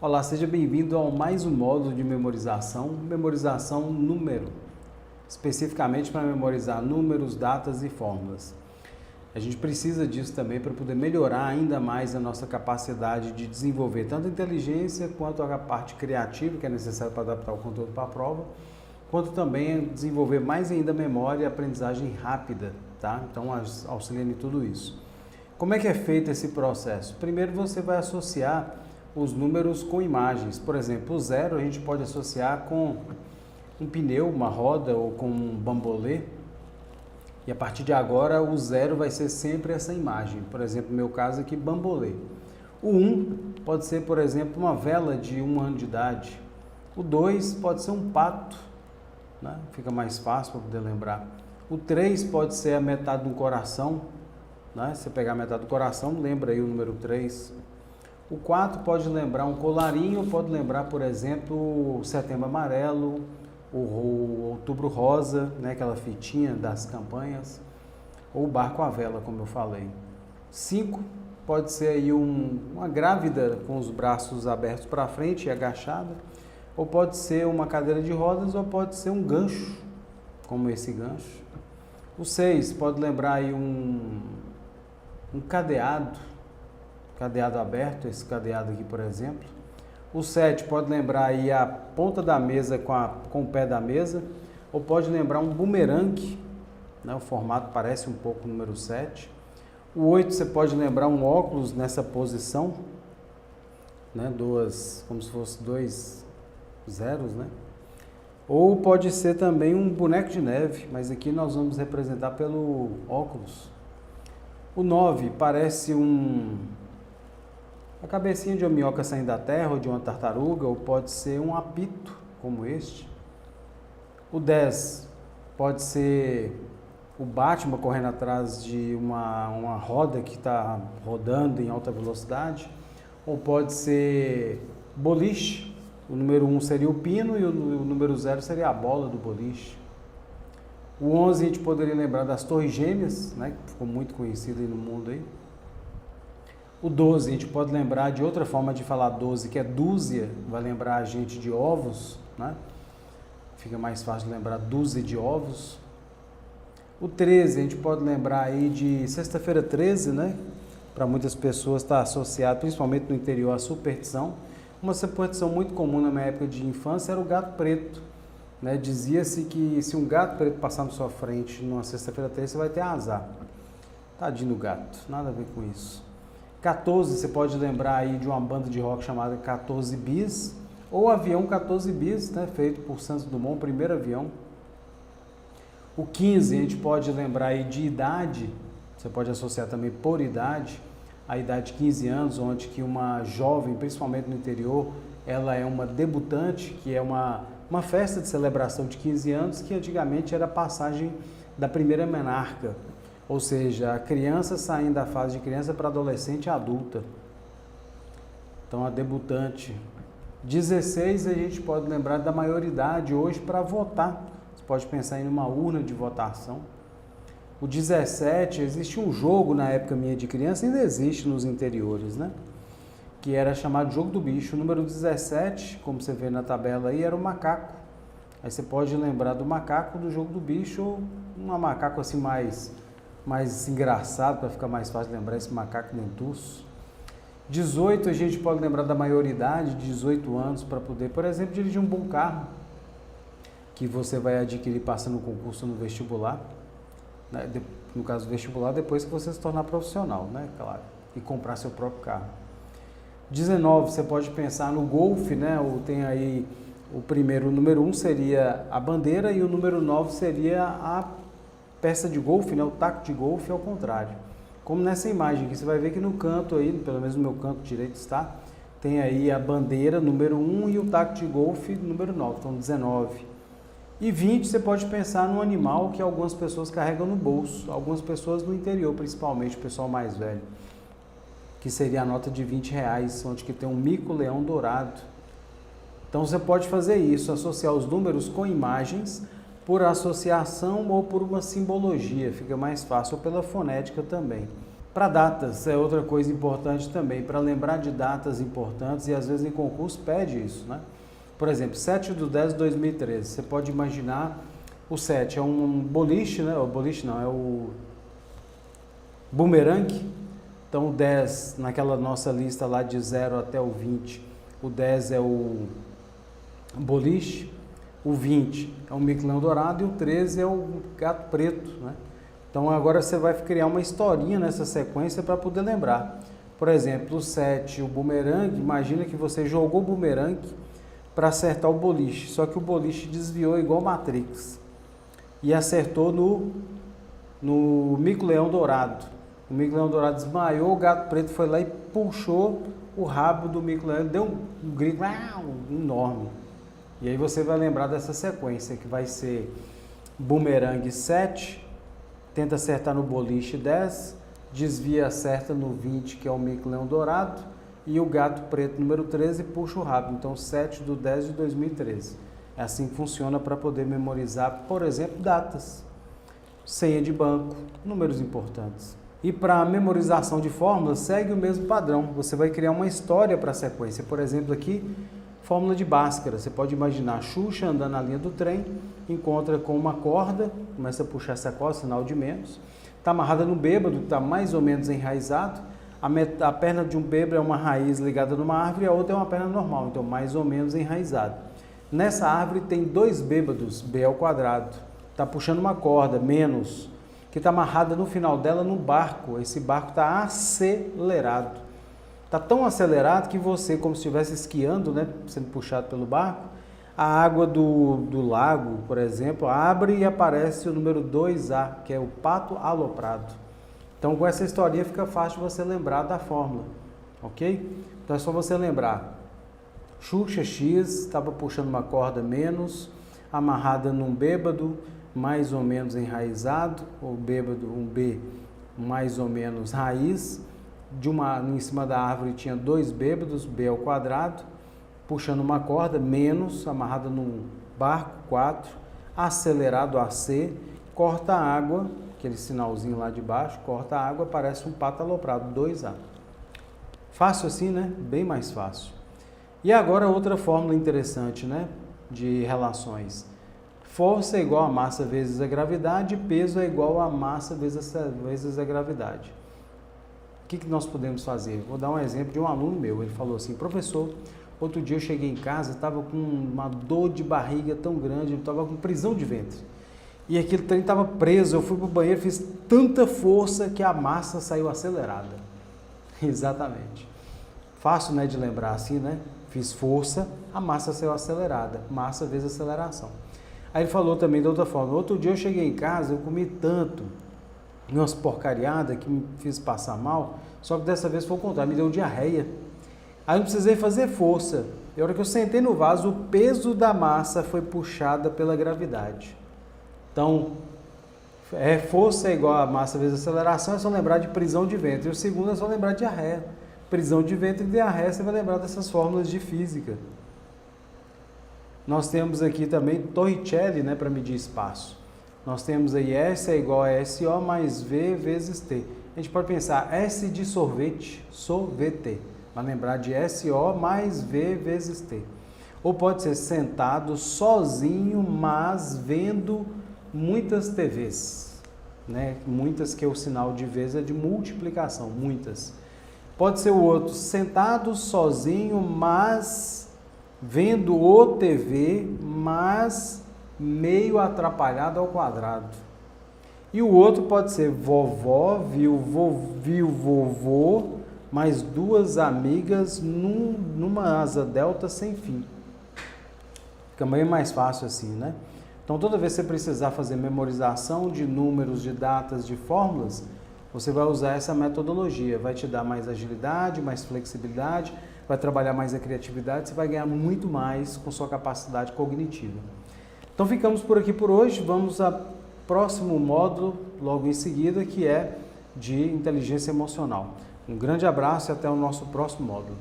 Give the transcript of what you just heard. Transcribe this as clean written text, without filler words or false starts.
Olá, seja bem-vindo a mais um módulo de memorização número, especificamente para memorizar números, datas e fórmulas. A gente precisa disso também para poder melhorar ainda mais a nossa capacidade de desenvolver tanto a inteligência quanto a parte criativa, que é necessária para adaptar o conteúdo para a prova, quanto também desenvolver mais ainda a memória e a aprendizagem rápida, tá? Então, auxilia em tudo isso. Como é que é feito esse processo? Primeiro você vai associar os números com imagens. Por exemplo, o 0 a gente pode associar com um pneu, uma roda ou com um bambolê. E a partir de agora o 0 vai ser sempre essa imagem. Por exemplo, no meu caso aqui, bambolê. O 1 pode ser, por exemplo, uma vela de 1 ano de idade. O 2 pode ser um pato, né? Fica mais fácil para poder lembrar. O 3 pode ser a metade de um coração, né? Se você pegar a metade do coração, lembra aí o número 3. O 4 pode lembrar um colarinho, pode lembrar, por exemplo, o Setembro Amarelo, o Outubro Rosa, né, aquela fitinha das campanhas, ou o barco à vela, como eu falei. 5 pode ser aí uma grávida com os braços abertos para frente e agachada, ou pode ser uma cadeira de rodas, ou pode ser um gancho, como esse gancho. O 6 pode lembrar aí um cadeado aberto, esse cadeado aqui, por exemplo. O 7 pode lembrar aí a ponta da mesa com o pé da mesa, ou pode lembrar um bumerangue, né? O formato parece um pouco o número 7. O 8 você pode lembrar um óculos nessa posição, né? Como se fosse dois zeros, né? Ou pode ser também um boneco de neve, mas aqui nós vamos representar pelo óculos. O 9 parece a cabecinha de uma minhoca saindo da terra, ou de uma tartaruga, ou pode ser um apito, como este. O 10 pode ser o Batman correndo atrás de uma roda que está rodando em alta velocidade, ou pode ser boliche. O número 1 seria o pino e o número 0 seria a bola do boliche. O 11 a gente poderia lembrar das Torres Gêmeas, né, que ficou muito conhecido aí no mundo aí. O 12 a gente pode lembrar de outra forma de falar 12, que é dúzia, vai lembrar a gente de ovos, né? Fica mais fácil de lembrar dúzia de ovos. O 13 a gente pode lembrar aí de sexta-feira 13, né? Para muitas pessoas está associado, principalmente no interior, à superstição. Uma superstição muito comum na minha época de infância era o gato preto, né? Dizia-se que se um gato preto passar na sua frente numa sexta-feira 13, você vai ter azar. Tadinho do gato, nada a ver com isso. 14, você pode lembrar aí de uma banda de rock chamada 14 Bis, ou o avião 14 Bis, né, feito por Santos Dumont, o primeiro avião. O 15, a gente pode lembrar aí de idade, você pode associar também por idade, a idade de 15 anos, onde que uma jovem, principalmente no interior, ela é uma debutante, que é uma festa de celebração de 15 anos, que antigamente era a passagem da primeira menarca. Ou seja, a criança saindo da fase de criança para adolescente e adulta. Então, a debutante. 16, a gente pode lembrar da maioridade hoje para votar. Você pode pensar em uma urna de votação. O 17, existe um jogo na época minha de criança, ainda existe nos interiores, né? Que era chamado Jogo do Bicho. O número 17, como você vê na tabela aí, era o macaco. Aí você pode lembrar do macaco do Jogo do Bicho, ou um macaco assim mais engraçado, para ficar mais fácil de lembrar, esse macaco dentuço. 18, a gente pode lembrar da maioridade, de 18 anos, para poder, por exemplo, dirigir um bom carro, que você vai adquirir passando o concurso no vestibular, né? No caso do vestibular, depois que você se tornar profissional, né? Claro, e comprar seu próprio carro. 19, você pode pensar no golfe, né? Tem aí o número 1 seria a bandeira e o número 9 seria a peça de golfe, né? O taco de golfe ao contrário. Como nessa imagem aqui, você vai ver que no canto aí, pelo menos no meu canto direito está, tem aí a bandeira número 1 e o taco de golfe número 9, então 19. E 20, você pode pensar num animal que algumas pessoas carregam no bolso, algumas pessoas no interior, principalmente o pessoal mais velho, que seria a nota de R$20, onde que tem um mico-leão dourado. Então você pode fazer isso, associar os números com imagens, por associação ou por uma simbologia, fica mais fácil, ou pela fonética também. Para datas, é outra coisa importante também, para lembrar de datas importantes, e às vezes em concurso pede isso, né? Por exemplo, 7/10/2013, você pode imaginar, o 7 é um boliche, né? O boliche não, é o bumerangue. Então o 10, naquela nossa lista lá de 0 até o 20, o 10 é o boliche, o 20 é o mico-leão dourado e o 13 é o gato preto, né? Então agora você vai criar uma historinha nessa sequência para poder lembrar. Por exemplo, o 7, o bumerangue, imagina que você jogou o bumerangue para acertar o boliche, só que o boliche desviou igual Matrix e acertou no mico-leão dourado. O mico-leão dourado desmaiou, o gato preto foi lá e puxou o rabo do mico-leão, deu um grito enorme. E aí você vai lembrar dessa sequência, que vai ser bumerangue 7, tenta acertar no boliche 10, desvia, acerta no 20, que é o mico-leão dourado, e o gato preto número 13 puxa o rabo. Então 7/10/2013. É assim que funciona para poder memorizar, por exemplo, datas, senha de banco, números importantes. E para a memorização de fórmulas, segue o mesmo padrão. Você vai criar uma história para a sequência. Por exemplo, aqui, fórmula de Bhaskara. Você pode imaginar Xuxa andando na linha do trem, encontra com uma corda, começa a puxar essa corda, sinal de menos. Está amarrada no bêbado, que está mais ou menos enraizado. A perna de um bêbado é uma raiz ligada numa árvore e a outra é uma perna normal, então mais ou menos enraizado. Nessa árvore tem 2 bêbados, B ao quadrado. Está puxando uma corda, menos, que está amarrada no final dela no barco. Esse barco está acelerado. Está tão acelerado que você, como se estivesse esquiando, né, sendo puxado pelo barco, a água do lago, por exemplo, abre e aparece o número 2A, que é o pato aloprado. Então, com essa historinha fica fácil você lembrar da fórmula, ok? Então, é só você lembrar. Xuxa X estava puxando uma corda menos, amarrada num bêbado, mais ou menos enraizado, ou bêbado, um B mais ou menos raiz. Em cima da árvore tinha 2 bêbados, B ao quadrado, puxando uma corda, menos, amarrada num barco, 4, acelerado, AC, corta a água, aquele sinalzinho lá de baixo, corta a água, parece um pato aloprado, 2A. Fácil assim, né? Bem mais fácil. E agora outra fórmula interessante, né? De relações. Força é igual a massa vezes a gravidade, peso é igual a massa vezes a gravidade. O que nós podemos fazer? Vou dar um exemplo de um aluno meu. Ele falou assim: professor, outro dia eu cheguei em casa, estava com uma dor de barriga tão grande, eu estava com prisão de ventre. E aquele trem estava preso, eu fui para o banheiro, fiz tanta força que a massa saiu acelerada. Exatamente. Fácil, né, de lembrar assim, né? Fiz força, a massa saiu acelerada. Massa vezes aceleração. Aí ele falou também de outra forma: outro dia eu cheguei em casa, eu comi tanto, umas porcariadas que me fiz passar mal, só que dessa vez foi o contrário, me deu diarreia. Aí eu não precisei fazer força. E a hora que eu sentei no vaso, o peso da massa foi puxada pela gravidade. Então, força é igual a massa vezes aceleração, é só lembrar de prisão de ventre. E o segundo é só lembrar de diarreia. Prisão de ventre e diarreia, você vai lembrar dessas fórmulas de física. Nós temos aqui também Torricelli, né, para medir espaço. Nós temos aí S é igual a SO mais V vezes T. A gente pode pensar S de sorvete, sorvete. Vai lembrar de SO mais V vezes T. Ou pode ser sentado sozinho, mas vendo muitas TVs. Né? Muitas, que é o sinal de vezes é de multiplicação, muitas. Pode ser o outro, sentado sozinho, mas vendo o TV, mas meio atrapalhado ao quadrado. E o outro pode ser vovó viu vovô, mais 2 amigas numa asa delta sem fim. Fica meio mais fácil assim, né? Então, toda vez que você precisar fazer memorização de números, de datas, de fórmulas, você vai usar essa metodologia. Vai te dar mais agilidade, mais flexibilidade, vai trabalhar mais a criatividade, você vai ganhar muito mais com sua capacidade cognitiva. Então, ficamos por aqui por hoje. Vamos ao próximo módulo, logo em seguida, que é de inteligência emocional. Um grande abraço e até o nosso próximo módulo.